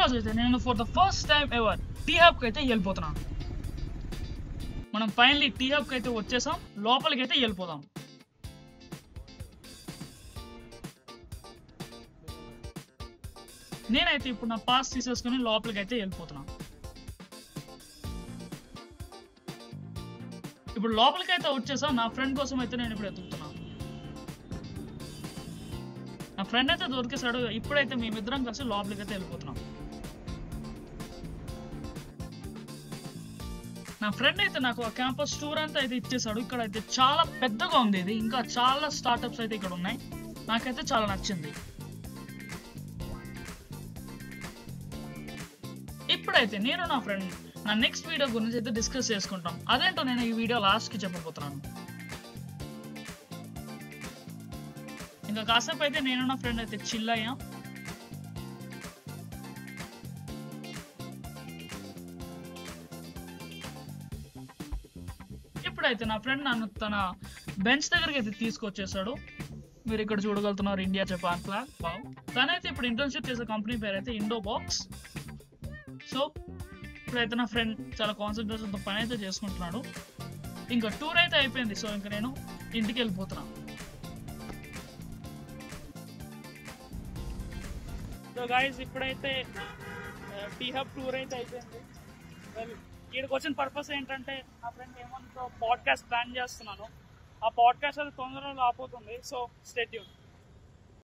రోజు అయితే నేను for the first time ever T హబ్కి అయితే వెళ్ళిపోతున్నాను. మనం ఫైనలీ టీ హబ్కి అయితే వచ్చేసాం, లోపలికి అయితే వెళ్ళిపోదాం. నేనైతే ఇప్పుడు నా పాస్ తీసేసుకుని లోపలికి అయితే వెళ్ళిపోతున్నాను. ఇప్పుడు లోపలికి అయితే వచ్చేసాం. నా ఫ్రెండ్ కోసం అయితే నేను ఇప్పుడు ఎత్తుకుతున్నాను. నా ఫ్రెండ్ అయితే దొరికేశాడు. ఇప్పుడైతే మేమిద్దరం కలిసి లోపలికి అయితే వెళ్ళిపోతున్నాం. నా ఫ్రెండ్ అయితే నాకు ఆ క్యాంపస్ టూర్ అంతా అయితే ఇచ్చేసాడు. ఇక్కడ అయితే చాలా పెద్దగా ఉంది ఇది, ఇంకా చాలా స్టార్టప్స్ అయితే ఇక్కడ ఉన్నాయి. నాకైతే చాలా నచ్చింది. ఇప్పుడైతే నేను నా ఫ్రెండ్ నా నెక్స్ట్ వీడియో గురించి అయితే డిస్కస్ చేసుకుంటాం. అదేంటో నేను ఈ వీడియో లాస్ట్కి చెప్పబోతున్నాను. ఇంకా కాసేపు అయితే నేను నా ఫ్రెండ్ అయితే చిల్ అయ్యాం. ఇప్పుడైతే నా ఫ్రెండ్ నన్ను తన బెంచ్ దగ్గరికి అయితే తీసుకొచ్చేసాడు. మీరు ఇక్కడ చూడగలుగుతున్నారు ఇండియా జపాన్ ఫ్లాగ్. వావ్. తనైతే ఇప్పుడు ఇంటర్న్షిప్ చేసే కంపెనీ పేరు అయితే ఇండోబాక్స్. సో ఇప్పుడైతే నా ఫ్రెండ్ చాలా కాన్సన్ట్రేషన్తో పని అయితే చేసుకుంటున్నాడు. ఇంకా టూర్ అయితే అయిపోయింది. సో ఇంకా నేను ఇంటికి వెళ్ళిపోతున్నాను. సో గైస్ ఇప్పుడైతే టీ హబ్ టూర్ అయితే అయిపోయింది. ఇక్కడికి వచ్చిన పర్పస్ ఏంటంటే నా ఫ్రెండ్ ఏమంటో పాడ్కాస్ట్ ప్లాన్ చేస్తున్నాను. ఆ పాడ్కాస్ట్ అది తొందరగా రాబోతుంది. So stay tune.